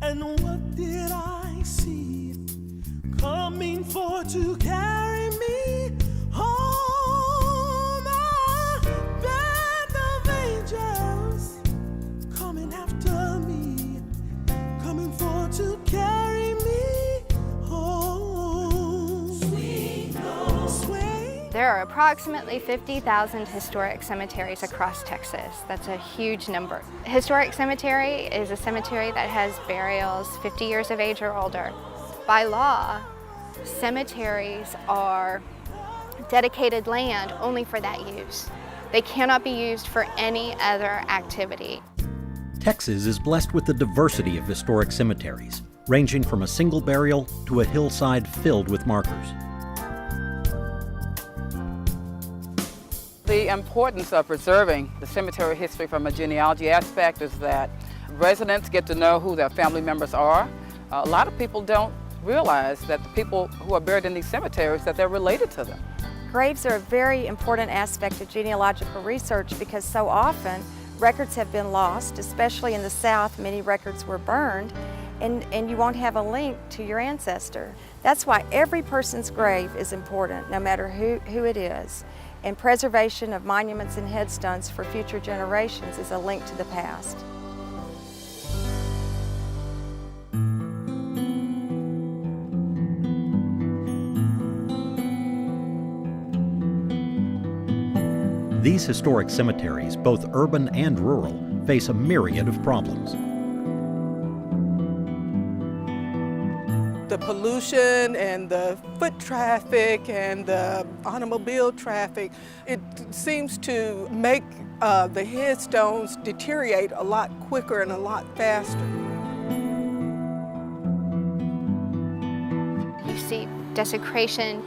And what did I see coming for to carry me home? A band of angels coming after me, coming for to carry me home. Sweet home. Sweet. There are approximately 50,000 historic cemeteries across Texas. That's a huge number. A historic cemetery is a cemetery that has burials 50 years of age or older. By law, cemeteries are dedicated land only for that use. They cannot be used for any other activity. Texas is blessed with a diversity of historic cemeteries, ranging from a single burial to a hillside filled with markers. The importance of preserving the cemetery history from a genealogy aspect is that residents get to know who their family members are. A lot of people don't realize that the people who are buried in these cemeteries, that they're related to them. Graves are a very important aspect of genealogical research because so often records have been lost, especially in the South. Many records were burned, and you won't have a link to your ancestor. That's why every person's grave is important, no matter who it is. And preservation of monuments and headstones for future generations is a link to the past. These historic cemeteries, both urban and rural, face a myriad of problems. The pollution and the foot traffic and the automobile traffic, it seems to make the headstones deteriorate a lot quicker and a lot faster. You see desecration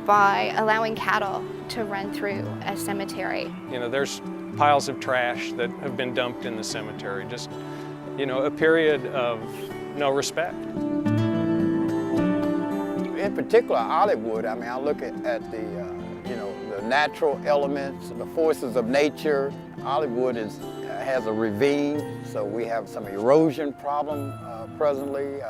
by allowing cattle to run through a cemetery. You know, there's piles of trash that have been dumped in the cemetery. Just, you know, a period of no respect. In particular, Hollywood, I mean, I look at the, you know, the natural elements, the forces of nature. Hollywood has a ravine, so we have some erosion problem presently,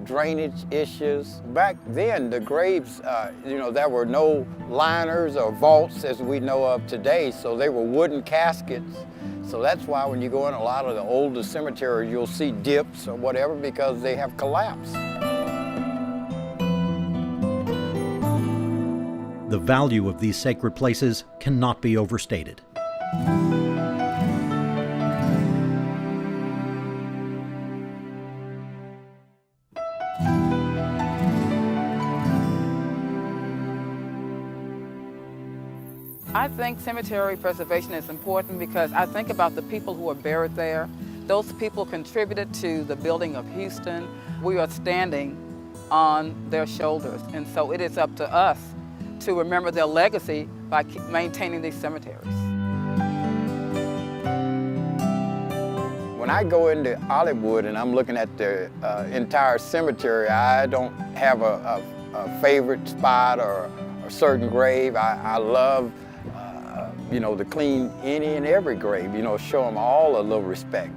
drainage issues. Back then, the graves, you know, there were no liners or vaults as we know of today, so they were wooden caskets. So that's why when you go in a lot of the older cemeteries, you'll see dips or whatever because they have collapsed. The value of these sacred places cannot be overstated. I think cemetery preservation is important because I think about the people who are buried there. Those people contributed to the building of Houston. We are standing on their shoulders, and so it is up to us to remember their legacy by maintaining these cemeteries. When I go into Hollywood and I'm looking at the entire cemetery, I don't have a favorite spot or a certain grave. I love, you know, to clean any and every grave, you know, show them all a little respect.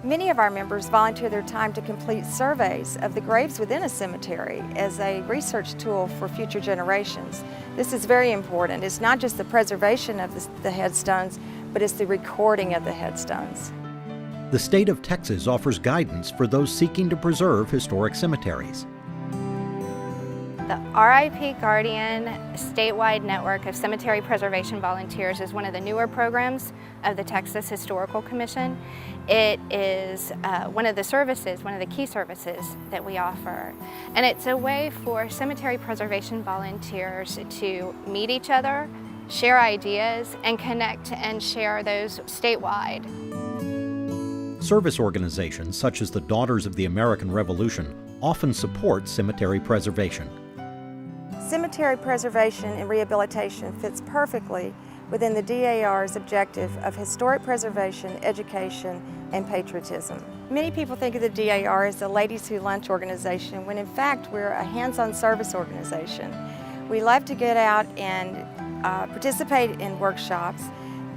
Many of our members volunteer their time to complete surveys of the graves within a cemetery as a research tool for future generations. This is very important. It's not just the preservation of the headstones, but it's the recording of the headstones. The state of Texas offers guidance for those seeking to preserve historic cemeteries. The RIP Guardian statewide network of cemetery preservation volunteers is one of the newer programs of the Texas Historical Commission. It is one of the services, one of the key services that we offer. And it's a way for cemetery preservation volunteers to meet each other, share ideas, and connect and share those statewide. Service organizations such as the Daughters of the American Revolution often support cemetery preservation. Cemetery preservation and rehabilitation fits perfectly within the DAR's objective of historic preservation, education, and patriotism. Many people think of the DAR as a Ladies Who Lunch organization, when in fact we're a hands-on service organization. We love to get out and participate in workshops,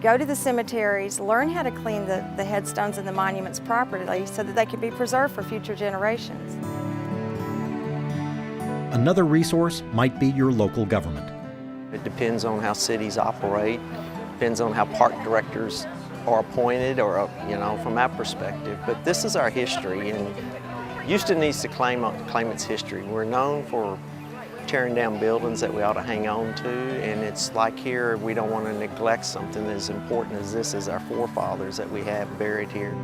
go to the cemeteries, learn how to clean the headstones and the monuments properly so that they can be preserved for future generations. Another resource might be your local government. It depends on how cities operate, depends on how park directors are appointed, or, you know, from that perspective. But this is our history, and Houston needs to claim its history. We're known for tearing down buildings that we ought to hang on to, and it's like here, we don't want to neglect something as important as this as our forefathers that we have buried here.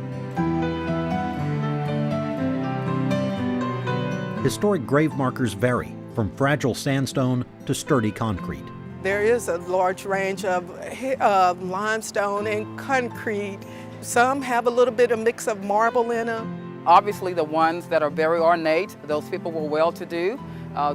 Historic grave markers vary from fragile sandstone to sturdy concrete. There is a large range of limestone and concrete. Some have a little bit of mix of marble in them. Obviously the ones that are very ornate, those people were well-to-do.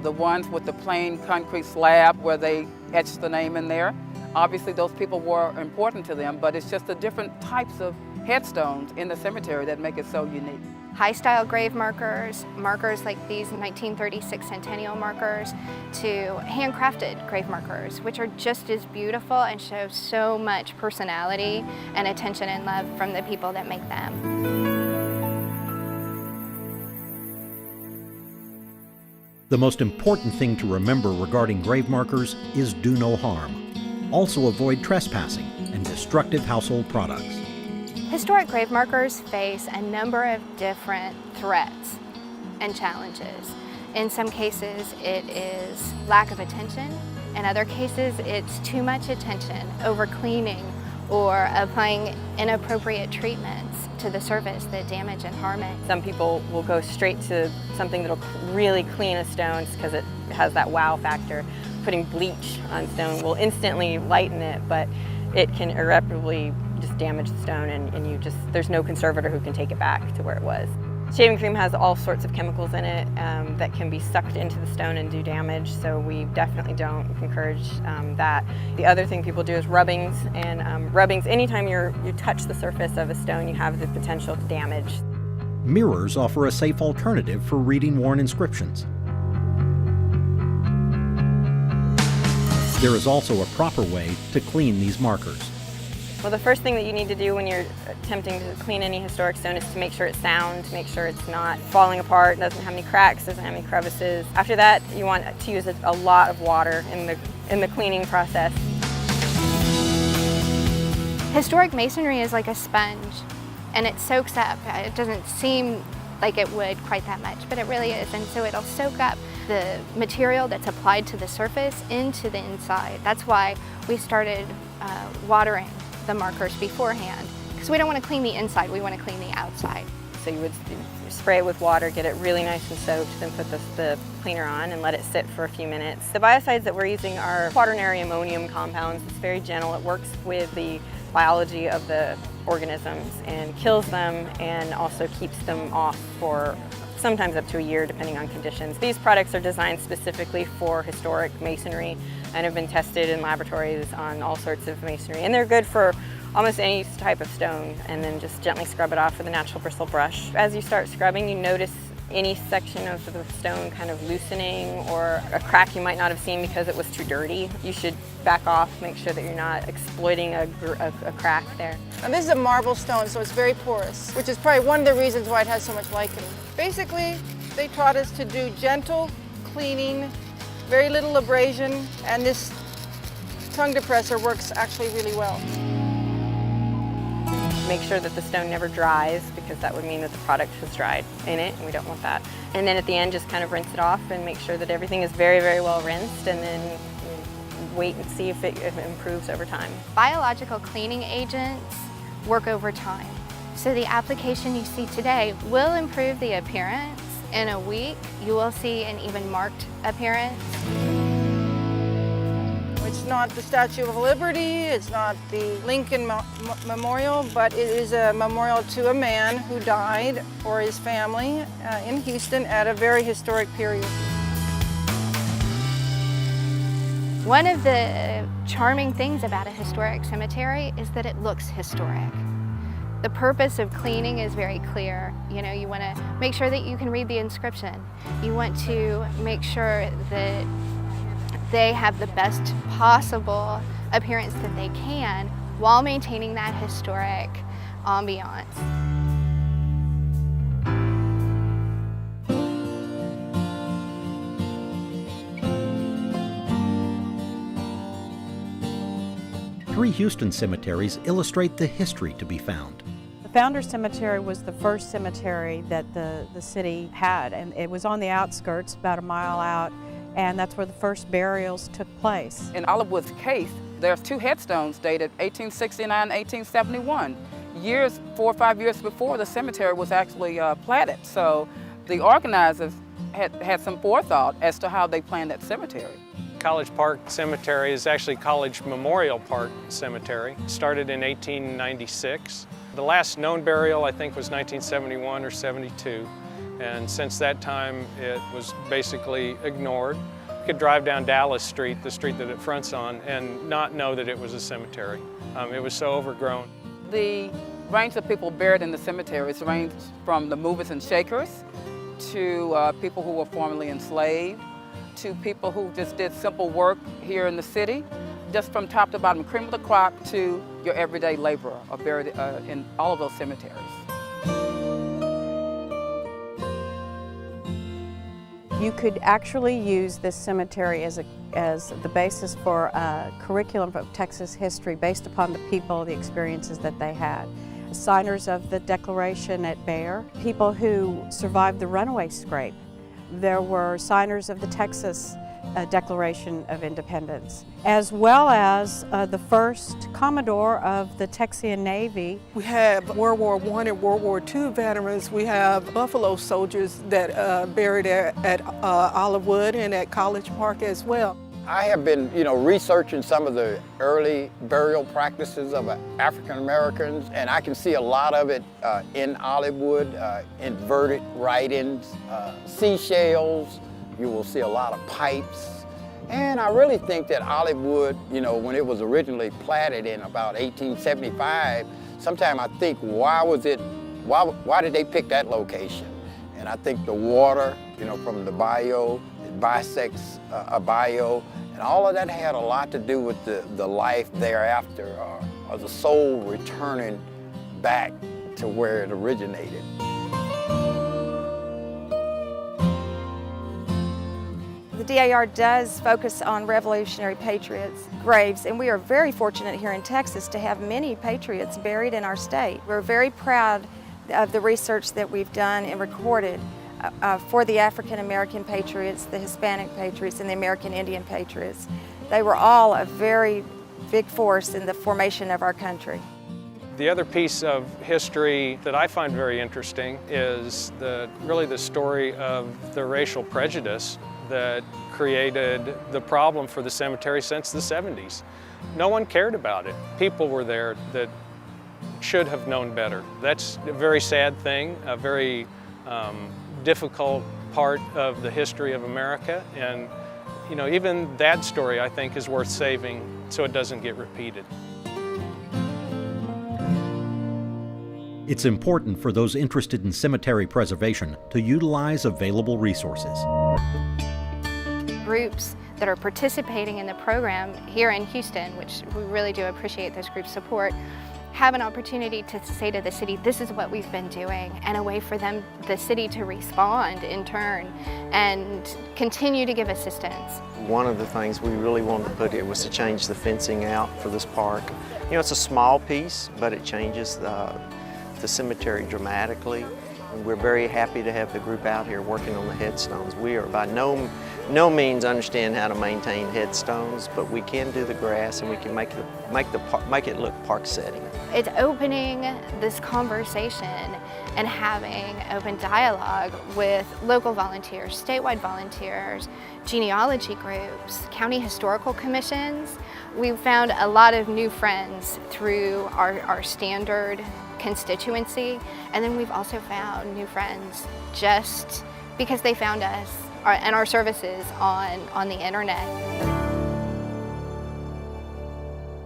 The ones with the plain concrete slab where they etched the name in there, obviously those people were important to them, but it's just the different types of headstones in the cemetery that make it so unique. High-style grave markers, markers like these 1936 centennial markers, to handcrafted grave markers, which are just as beautiful and show so much personality and attention and love from the people that make them. The most important thing to remember regarding grave markers is do no harm. Also avoid trespassing and destructive household products. Historic grave markers face a number of different threats and challenges. In some cases, it is lack of attention. In other cases, it's too much attention, over-cleaning, or applying inappropriate treatments to the surface that damage and harm it. Some people will go straight to something that'll really clean a stone because it has that wow factor. Putting bleach on stone will instantly lighten it, but it can irreparably just damage the stone, and there's no conservator who can take it back to where it was. Shaving cream has all sorts of chemicals in it that can be sucked into the stone and do damage, so we definitely don't encourage that. The other thing people do is rubbings, and rubbings, anytime you touch the surface of a stone, you have the potential to damage. Mirrors offer a safe alternative for reading worn inscriptions. There is also a proper way to clean these markers. Well, the first thing that you need to do when you're attempting to clean any historic stone is to make sure it's sound, make sure it's not falling apart, doesn't have any cracks, doesn't have any crevices. After that, you want to use a lot of water in the cleaning process. Historic masonry is like a sponge, and it soaks up. It doesn't seem like it would quite that much, but it really is, and so it'll soak up the material that's applied to the surface into the inside. That's why we started watering the markers beforehand, because we don't want to clean the inside, we want to clean the outside. So you would spray it with water, get it really nice and soaked, then put the cleaner on and let it sit for a few minutes. The biocides that we're using are quaternary ammonium compounds. It's very gentle. It works with the biology of the organisms and kills them, and also keeps them off for sometimes up to a year depending on conditions. These products are designed specifically for historic masonry and have been tested in laboratories on all sorts of masonry, and they're good for almost any type of stone. And then just gently scrub it off with a natural bristle brush. As you start scrubbing, you notice any section of the stone kind of loosening, or a crack you might not have seen because it was too dirty. You should back off, make sure that you're not exploiting a crack there. And this is a marble stone, so it's very porous, which is probably one of the reasons why it has so much lichen. Basically, they taught us to do gentle cleaning, very little abrasion, and this tongue depressor works actually really well. Make sure that the stone never dries, because that would mean that the product has dried in it, and we don't want that. And then at the end, just kind of rinse it off and make sure that everything is very, very well rinsed, and then wait and see if it improves over time. Biological cleaning agents work over time. So the application you see today will improve the appearance. In a week, you will see an even marked appearance. It's not the Statue of Liberty, it's not the Lincoln Memorial, but it is a memorial to a man who died for his family in Houston at a very historic period. One of the charming things about a historic cemetery is that it looks historic. The purpose of cleaning is very clear. You know, you want to make sure that you can read the inscription. You want to make sure that they have the best possible appearance that they can while maintaining that historic ambiance. Three Houston cemeteries illustrate the history to be found. The Founders Cemetery was the first cemetery that the city had, and it was on the outskirts, about a mile out, and that's where the first burials took place. In Olivewood's case, there's two headstones dated 1869 and 1871, 4 or 5 years before the cemetery was actually platted. So the organizers had some forethought as to how they planned that cemetery. College Park Cemetery is actually College Memorial Park Cemetery. It started in 1896. The last known burial, I think, was 1971 or 72. And since that time, it was basically ignored. You could drive down Dallas Street, the street that it fronts on, and not know that it was a cemetery. It was so overgrown. The range of people buried in the cemeteries ranged from the movers and shakers to people who were formerly enslaved, to people who just did simple work here in the city, just from top to bottom, cream of the crop to your everyday laborer are buried in all of those cemeteries. You could actually use this cemetery as the basis for a curriculum of Texas history based upon the people, the experiences that they had. Signers of the Declaration at Bear, people who survived the runaway scrape. There were signers of the Texas Declaration of Independence, as well as the first Commodore of the Texian Navy. We have World War I and World War II veterans. We have Buffalo soldiers that buried at Olivewood and at College Park as well. I have been, researching some of the early burial practices of African Americans, and I can see a lot of it in Olivewood, inverted writings, seashells. You will see a lot of pipes. And I really think that Olivewood, when it was originally platted in about 1875, sometimes I think, why did they pick that location? And I think the water, from the bayou, it bisects a bayou, and all of that had a lot to do with the life thereafter, or the soul returning back to where it originated. The DAR does focus on Revolutionary Patriots' graves, and we are very fortunate here in Texas to have many patriots buried in our state. We're very proud of the research that we've done and recorded for the African American patriots, the Hispanic patriots, and the American Indian patriots. They were all a very big force in the formation of our country. The other piece of history that I find very interesting is really the story of the racial prejudice that created the problem for the cemetery since the 70s. No one cared about it. People were there that should have known better. That's a very sad thing, a very difficult part of the history of America, and even that story, I think, is worth saving so it doesn't get repeated. It's important for those interested in cemetery preservation to utilize available resources. Groups that are participating in the program here in Houston, which we really do appreciate those groups' support, have an opportunity to say to the city, this is what we've been doing, and a way for them, the city, to respond in turn and continue to give assistance. One of the things we really wanted to put here was to change the fencing out for this park. It's a small piece, but it changes the cemetery dramatically. And we're very happy to have the group out here working on the headstones. We are by no means understand how to maintain headstones, but we can do the grass and we can make it look park setting. It's opening this conversation and having open dialogue with local volunteers, statewide volunteers, genealogy groups, county historical commissions. We've found a lot of new friends through our standard constituency, and then we've also found new friends just because they found us and our services on the internet.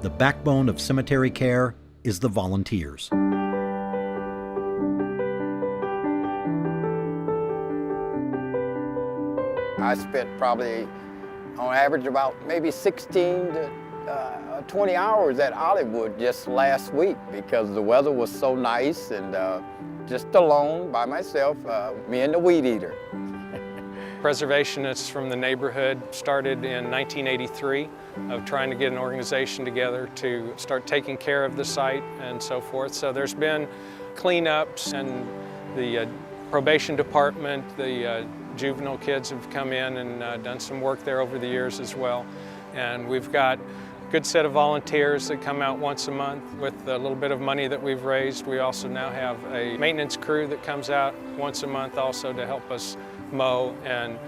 The backbone of cemetery care is the volunteers. I spent probably, on average, about maybe 16 to 20 hours at Hollywood just last week because the weather was so nice, and just alone by myself, me and the weed eater. Preservationists from the neighborhood started in 1983 of trying to get an organization together to start taking care of the site and so forth. So there's been cleanups, and the probation department, the juvenile kids have come in and done some work there over the years as well. And we've got a good set of volunteers that come out once a month with a little bit of money that we've raised. We also now have a maintenance crew that comes out once a month also to help us mow, and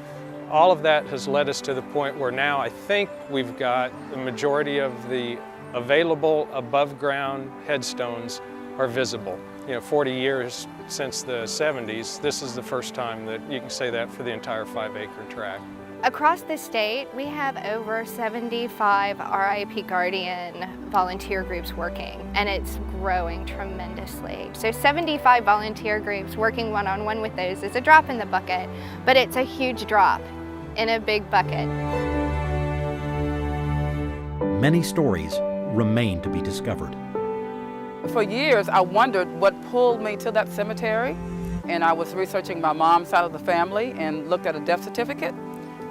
all of that has led us to the point where now I think we've got the majority of the available above ground headstones are visible. 40 years since the 70s, this is the first time that you can say that for the entire 5-acre tract. Across the state, we have over 75 RIP Guardian volunteer groups working, and it's growing tremendously. So 75 volunteer groups working one-on-one with those is a drop in the bucket, but it's a huge drop in a big bucket. Many stories remain to be discovered. For years, I wondered what pulled me to that cemetery, and I was researching my mom's side of the family and looked at a death certificate.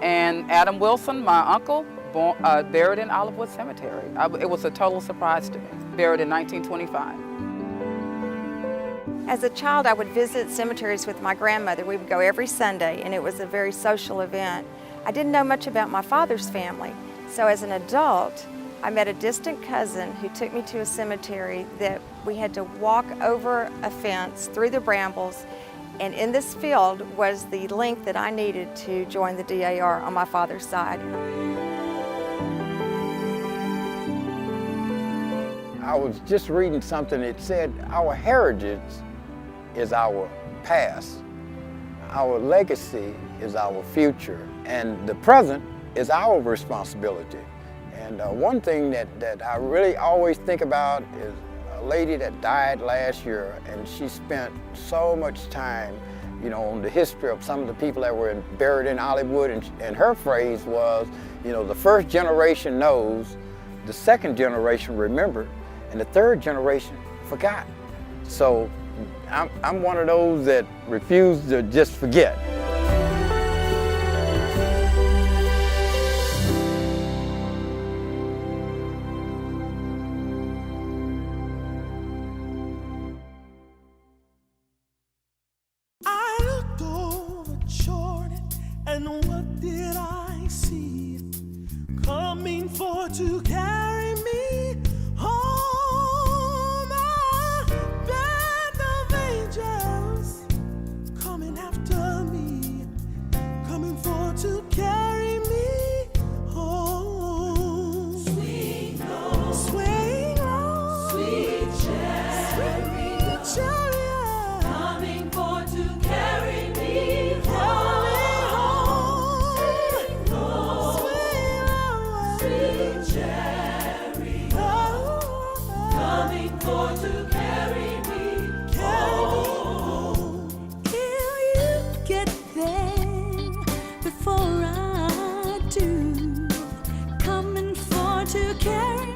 And Adam Wilson, my uncle, buried in Olivewood Cemetery. It was a total surprise to me, buried in 1925. As a child, I would visit cemeteries with my grandmother. We would go every Sunday, and it was a very social event. I didn't know much about my father's family, so as an adult, I met a distant cousin who took me to a cemetery that we had to walk over a fence through the brambles, and in this field was the link that I needed to join the DAR on my father's side. I was just reading something that said our heritage is our past, our legacy is our future, and the present is our responsibility. And one thing that I really always think about is a lady that died last year, and she spent so much time, on the history of some of the people that were buried in Hollywood, and her phrase was, the first generation knows, the second generation remembered, and the third generation forgot. So I'm one of those that refuse to just forget. And what did I see coming for to carry me home? A band of angels coming after me, coming for to carry me home. Swing low, swing low, sweet chariot, sweet chariot, coming for to carry me home. To carry